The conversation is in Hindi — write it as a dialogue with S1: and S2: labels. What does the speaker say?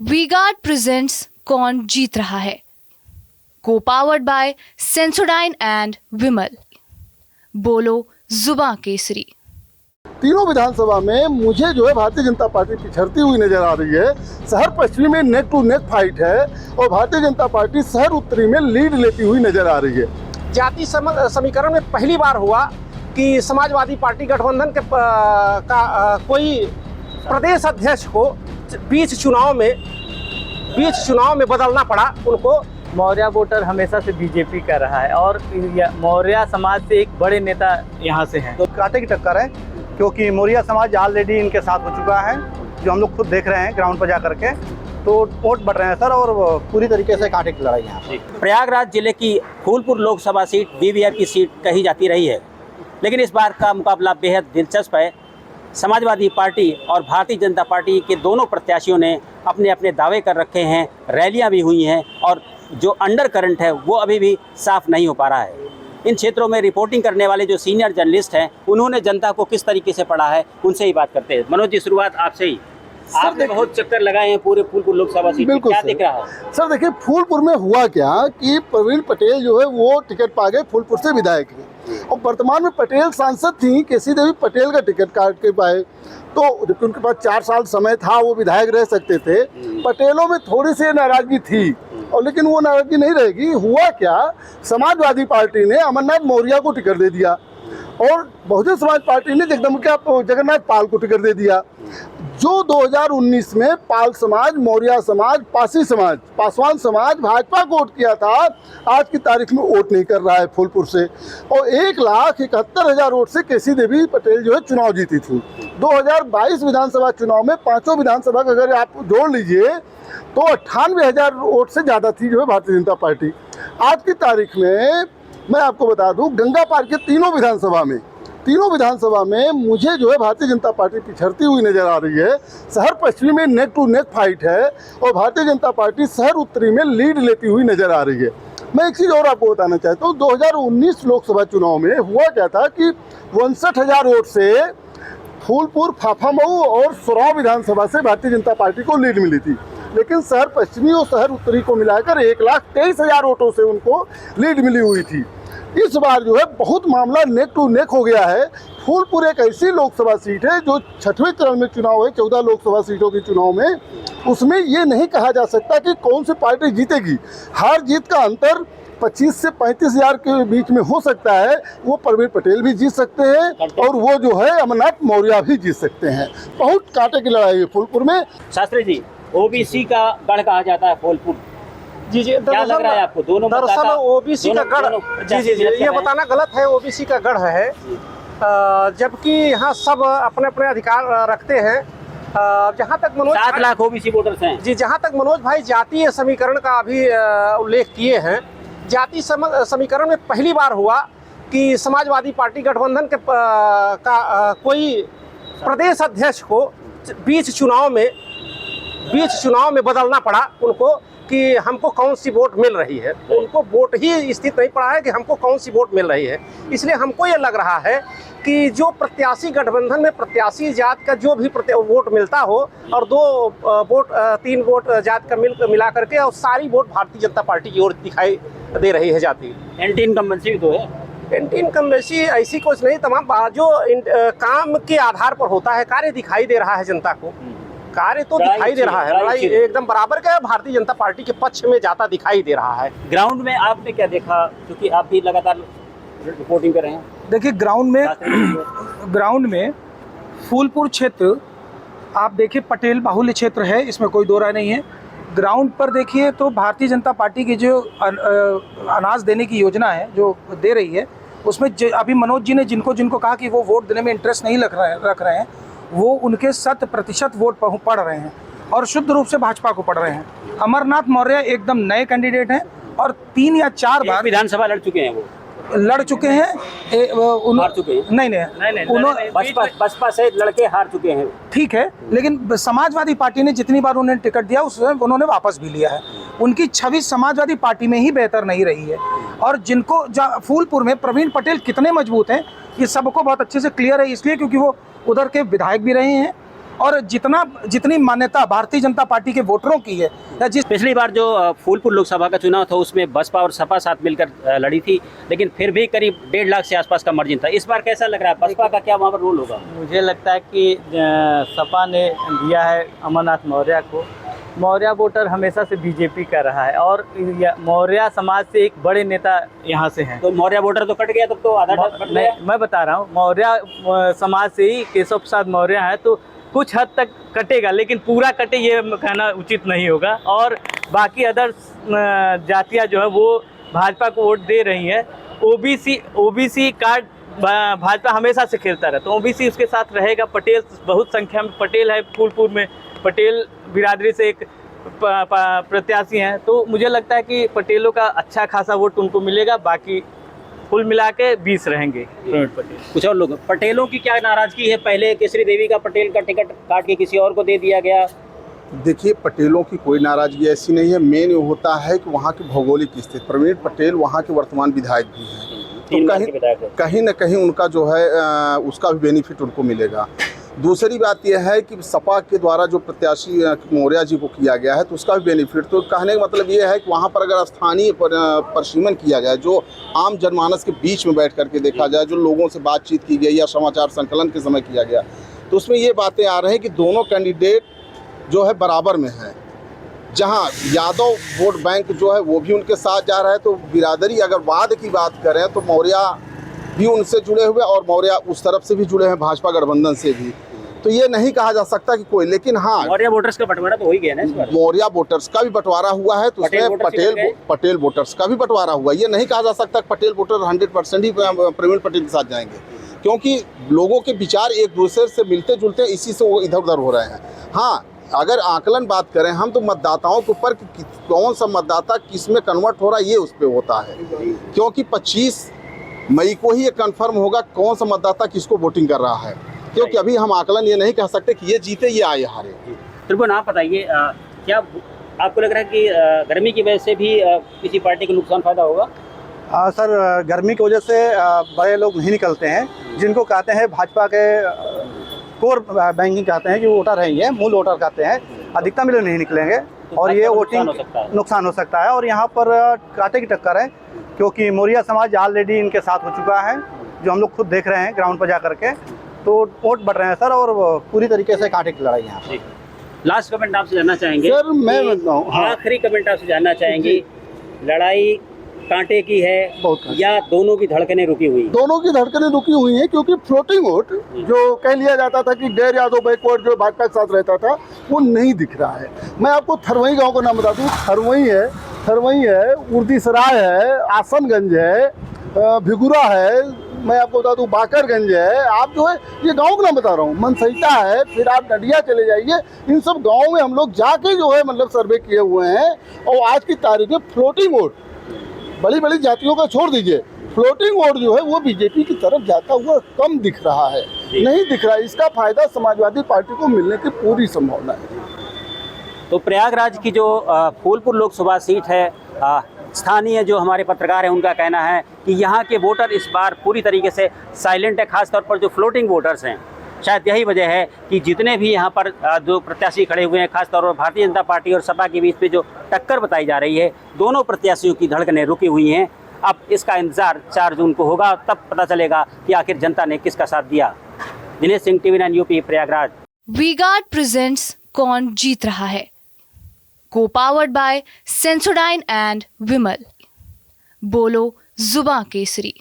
S1: वी-गार्ड प्रेजेंट्स कौन जीत रहा है, को पावर्ड बाय सेंसोडाइन एंड विमल। बोलो जुबां केसरी।
S2: तीनों विधानसभा में मुझे जो है भारतीय जनता पार्टी पिछड़ती हुई नजर आ रही है। शहर पश्चिमी में नेक टू नेक फाइट है और भारतीय जनता पार्टी शहर उत्तरी में लीड लेती हुई नजर आ रही है।
S3: जाति समीकरण में पहली बार हुआ कि समाजवादी पार्टी गठबंधन के कोई प्रदेश अध्यक्ष को बीच चुनाव में बदलना पड़ा उनको।
S4: मौर्य वोटर हमेशा से बीजेपी का रहा है और मौर्य समाज से एक बड़े नेता यहाँ से हैं।
S5: तो कांटे की टक्कर है क्योंकि मौर्य समाज ऑलरेडी इनके साथ हो चुका है, जो हम लोग खुद देख रहे हैं ग्राउंड पर जा करके। तो वोट बढ़ रहे हैं सर और पूरी तरीके से कांटे की लड़ाई यहाँ।
S6: प्रयागराज जिले की Phulpur Lok Sabha seat VVIP seat कही जाती रही है, लेकिन इस बार का मुकाबला बेहद दिलचस्प है। समाजवादी पार्टी और भारतीय जनता पार्टी के दोनों प्रत्याशियों ने अपने अपने दावे कर रखे हैं, रैलियां भी हुई हैं और जो अंडर करंट है वो अभी भी साफ नहीं हो पा रहा है। इन क्षेत्रों में रिपोर्टिंग करने वाले जो सीनियर जर्नलिस्ट हैं उन्होंने जनता को किस तरीके से पढ़ा है उनसे ही बात करते हैं। मनोज जी, शुरुआत आपसे ही। आपने बहुत चक्कर लगाए हैं पूरे फूलपुर लोकसभा सीट में, क्या दिख रहा है?
S2: सर देखिए, फूलपुर में हुआ क्या कि प्रवीण पटेल जो है वो टिकट पा गए फूलपुर से विधायक हैं और वर्तमान में पटेल सांसद थी, केसी देवी पटेल का टिकट काट के पाए। तो उनके पास 4 साल समय था, वो विधायक रह सकते थे। पटेलों में थोड़ी सी नाराजगी थी और लेकिन वो नाराजगी नहीं रहेगी। हुआ क्या, समाजवादी पार्टी ने अमरनाथ मौर्य को टिकट दे दिया और बहुजन समाज पार्टी ने जगन्नाथ पाल को टिकट दे दिया। जो 2019 में पाल समाज, मौर्य समाज, पासी समाज, पासवान समाज भाजपा को वोट किया था, आज की तारीख में वोट नहीं कर रहा है फूलपुर से। और 1,71,000 वोट से केसी देवी पटेल जो है चुनाव जीती थी। 2022 विधानसभा चुनाव में पांचों विधानसभा का अगर आप जोड़ लीजिए तो 98,000 वोट से ज़्यादा थी जो है भारतीय जनता पार्टी। आज की तारीख में मैं आपको बता दूं, गंगा पार के तीनों विधानसभा में मुझे जो है भारतीय जनता पार्टी पिछड़ती हुई नजर आ रही है। शहर पश्चिमी में नेक टू नेक फाइट है और भारतीय जनता पार्टी शहर उत्तरी में लीड लेती हुई नजर आ रही है। मैं एक चीज़ और आपको बताना चाहता हूँ, 2019 लोकसभा चुनाव में हुआ क्या था कि 62,000 वोट से फूलपुर, फाफामऊ और सोराव विधानसभा से भारतीय जनता पार्टी को लीड मिली थी, लेकिन शहर पश्चिमी और शहर उत्तरी को मिलाकर 1,23,000 वोटों से उनको लीड मिली हुई थी। इस बार जो है बहुत मामला नेक टू नेक हो गया है। फूलपुर एक ऐसी लोकसभा सीट है जो 6वें चरण में चुनाव है, 14 लोकसभा सीटों के चुनाव में। उसमें ये नहीं कहा जा सकता कि कौन सी पार्टी जीतेगी। हार जीत का अंतर 25 से 35,000 के बीच में हो सकता है। वो प्रवीण पटेल भी जीत सकते हैं और वो जो है अमरनाथ मौर्य भी जीत सकते हैं। बहुत कांटे की लड़ाई है फूलपुर में।
S6: शास्त्री जी, ओबीसी का गढ़ कहा जाता है फूलपुर।
S3: जी,
S6: क्या लग रहा है आपको?
S3: दरअसल ओबीसी का गढ़, जी, ये बताना गलत है। ओबीसी का गढ़ है, जबकि यहाँ सब अपने अपने अधिकार रखते हैं। जहाँ तक मनोज
S6: 7 लाख ओबीसी वोटर्स हैं।
S3: जी, जहाँ तक मनोज भाई जातीय समीकरण का अभी उल्लेख किए हैं, जाति समीकरण में पहली बार हुआ कि समाजवादी पार्टी गठबंधन के कोई प्रदेश अध्यक्ष को बीच चुनाव में बदलना पड़ा उनको कि हमको कौन सी वोट मिल रही है। उनको वोट ही स्थित नहीं पड़ा है कि हमको कौन सी वोट मिल रही है। इसलिए हमको ये लग रहा है कि जो प्रत्याशी गठबंधन में प्रत्याशी जात का जो भी वोट मिलता हो और 3 वोट जात का मिला करके और सारी वोट भारतीय जनता पार्टी की ओर दिखाई दे रही है जाती।
S6: एंटी इनकम्बेंसी तो है।
S3: एंटी इनकम्बेंसी ऐसी कुछ नहीं, तमाम जो काम के आधार पर होता है। कार्य दिखाई दे रहा है जनता को, कार्य तो दिखाई दे रहा है। लड़ाई एकदम बराबर का भारतीय जनता पार्टी के पक्ष में जाता दिखाई दे रहा है।
S6: ग्राउंड में आपने क्या देखा, क्योंकि आप भी लगातार रिपोर्टिंग कर रहे हैं?
S7: देखिए, ग्राउंड में फूलपुर क्षेत्र आप देखिए पटेल बाहुल्य क्षेत्र है, इसमें कोई दो राय नहीं है। ग्राउंड पर देखिए तो भारतीय जनता पार्टी की जो अनाज देने की योजना है जो दे रही है, उसमें अभी मनोज जी ने जिनको कहा कि वो वोट देने में इंटरेस्ट नहीं रख रहे हैं, वो उनके 100% वोट पढ़ रहे हैं और शुद्ध रूप से भाजपा को पढ़ रहे हैं। अमरनाथ मौर्य एकदम नए कैंडिडेट हैं और 3 या 4 बार
S6: विधानसभा लड़ चुके हैं। वो
S7: लड़ चुके हैं,
S6: हार चुके हैं।
S7: नहीं,
S6: उन्होंने बसपा से लड़के हार चुके हैं।
S7: ठीक है, लेकिन समाजवादी पार्टी ने जितनी बार उन्हें टिकट दिया उसमें उन्होंने वापस भी लिया है। उनकी छवि समाजवादी पार्टी में ही बेहतर नहीं रही है और जिनको फूलपुर में प्रवीण पटेल कितने मजबूत हैं ये सबको बहुत अच्छे से क्लियर है, इसलिए क्योंकि वो उधर के विधायक भी रहे हैं और जितनी मान्यता भारतीय जनता पार्टी के वोटरों की है या जिस
S6: पिछली बार जो फूलपुर लोकसभा का चुनाव था उसमें बसपा और सपा साथ मिलकर लड़ी थी, लेकिन फिर भी करीब 1.5 लाख से आसपास का मार्जिन था। इस बार कैसा लग रहा है, बसपा का क्या वहाँ पर रोल होगा?
S4: मुझे लगता है कि सपा ने दिया है अमरनाथ मौर्य को। मौर्य वोटर हमेशा से बीजेपी का रहा है और मौर्य समाज से एक बड़े नेता यहाँ से हैं।
S6: तो मौर्य वोटर तो कट गया, तब तो आधा
S4: नहीं, मैं बता रहा हूँ, मौर्य समाज से ही केशव प्रसाद मौर्य है, तो कुछ हद तक कटेगा, लेकिन पूरा कटे ये कहना उचित नहीं होगा। और बाकी अदर जातियाँ जो है वो भाजपा को वोट दे रही हैं। ओबीसी कार्ड भाजपा हमेशा से खेलता रहा, तो ओबीसी उसके साथ रहेगा। पटेल, बहुत संख्या में पटेल है फूलपुर में, पटेल बिरादरी से एक प्रत्याशी हैं, तो मुझे लगता है कि पटेलों का अच्छा खासा वोट उनको मिलेगा। बाकी कुल मिला के 20 रहेंगे प्रवीण पटेल।
S6: कुछ और लोग, पटेलों की क्या नाराजगी है? पहले केसरी देवी का पटेल का टिकट काट के किसी और को दे दिया गया।
S2: देखिए, पटेलों की कोई नाराजगी ऐसी नहीं है। मेन ये होता है कि वहाँ की भौगोलिक स्थिति, प्रवीण पटेल वहाँ के वर्तमान विधायक भी हैं, तो कहीं न कहीं उनका जो है उसका भी बेनिफिट उनको मिलेगा। दूसरी बात यह है कि सपा के द्वारा जो प्रत्याशी मौर्य जी को किया गया है, तो उसका भी बेनिफिट, तो कहने का मतलब ये है कि वहाँ पर अगर स्थानीय परिसीमन किया जाए, जो आम जनमानस के बीच में बैठ करके देखा जाए, जो लोगों से बातचीत की गई या समाचार संकलन के समय किया गया, तो उसमें ये बातें आ रही हैं कि दोनों कैंडिडेट जो है बराबर में हैं। जहाँ यादव वोट बैंक जो है वो भी उनके साथ जा रहा है, तो बिरादरी अगर वाद की बात करें तो मौर्य भी उनसे जुड़े हुए और मौर्य उस तरफ से भी जुड़े हैं, भाजपा गठबंधन से भी। तो ये नहीं कहा जा सकता कि कोई, लेकिन हाँ,
S6: मौर्य वोटर्स का बंटवारा तो हो ही गया ना इस बार।
S2: मौर्य वोटर्स का भी बंटवारा हुआ है, तो उसमें पटेल वोटर्स का भी बंटवारा हुआ है। ये नहीं कहा जा सकता कि पटेल वोटर 100% ही प्रवीण पटेल के साथ जाएंगे, क्योंकि लोगों के विचार एक दूसरे से मिलते जुलते, इसी से वो इधर उधर हो रहे हैं। हाँ, अगर आकलन बात करें हम, तो मतदाताओं के ऊपर कौन सा मतदाता किस में कन्वर्ट हो रहा है ये उस पर होता है, क्योंकि 25 मई को ही ये कन्फर्म होगा कौन सा मतदाता किसको वोटिंग कर रहा है, क्योंकि अभी हम आकलन ये नहीं कह सकते कि ये जीते ये आए हारे।
S6: त्रिभुवन, आप बताइए, क्या आपको लग रहा है कि गर्मी की वजह से भी किसी पार्टी को नुकसान फायदा होगा?
S5: सर, गर्मी की वजह से बड़े लोग नहीं निकलते हैं, जिनको कहते हैं भाजपा के कोर बैंकिंग कहते हैं, जो वोटर हैं, ये मूल वोटर कहते हैं, अधिकतम लोग नहीं निकलेंगे और ये वोटिंग नुकसान हो सकता है। और यहाँ पर कांटे की टक्कर है, क्योंकि मौर्य समाज ऑलरेडी इनके साथ हो चुका है, जो हम लोग खुद देख रहे हैं ग्राउंड पर जा करके, तो वोट बढ़ रहे हैं सर, और पूरी तरीके से कांटे की लड़ाई यहाँ।
S6: लास्ट कमेंट आपसे जानना चाहेंगे
S2: सर, मैं बताऊँ,
S6: आखिरी कमेंट आपसे जानना चाहेंगे, लड़ाई कांटे की है या दोनों की धड़कनें रुकी हुई?
S2: दोनों की धड़कनें रुकी हुई हैं, क्योंकि फ्लोटिंग वोट जो कह लिया जाता था कि डेढ़ यादव बैकवर्ड जो भाजपा के साथ रहता था, वो नहीं दिख रहा है। मैं आपको थरवई गांव का नाम बता दूं, थरवई है, उर्दीसराय है, आसनगंज है, भिगुरा है, मैं आपको बता दूं बाकरगंज है। आप जो है ये गांव का नाम बता रहा हूँ, मनसईटा है, फिर आप नडिया चले जाइए। इन सब गाँव में हम लोग जाके जो है मतलब सर्वे किए हुए हैं, और आज की तारीख में फ्लोटिंग वोट, बड़ी बड़ी जातियों का छोड़ दीजिए, फ्लोटिंग वोट जो है वो बीजेपी की तरफ जाता हुआ कम दिख रहा है, नहीं दिख रहा है। इसका फायदा समाजवादी पार्टी को मिलने की पूरी संभावना है।
S6: तो प्रयागराज की जो फूलपुर लोकसभा सीट है, स्थानीय जो हमारे पत्रकार हैं उनका कहना है कि यहाँ के वोटर इस बार पूरी तरीके से साइलेंट है, खासतौर पर जो फ्लोटिंग वोटर्स हैं। शायद यही वजह है कि जितने भी यहाँ पर जो प्रत्याशी खड़े हुए हैं, खासतौर पर भारतीय जनता पार्टी और सपा के बीच में जो टक्कर बताई जा रही है, दोनों प्रत्याशियों की धड़कनें रुकी हुई हैं। अब इसका इंतजार 4 जून को होगा, तब पता चलेगा कि आखिर जनता ने किसका साथ दिया। Dinesh Singh, TV9 UP, Prayagraj.
S1: V-Guard presents कौन जीत रहा है, को पावर्ड बाय सेंसोडाइन एंड विमल। बोलो जुबां केसरी।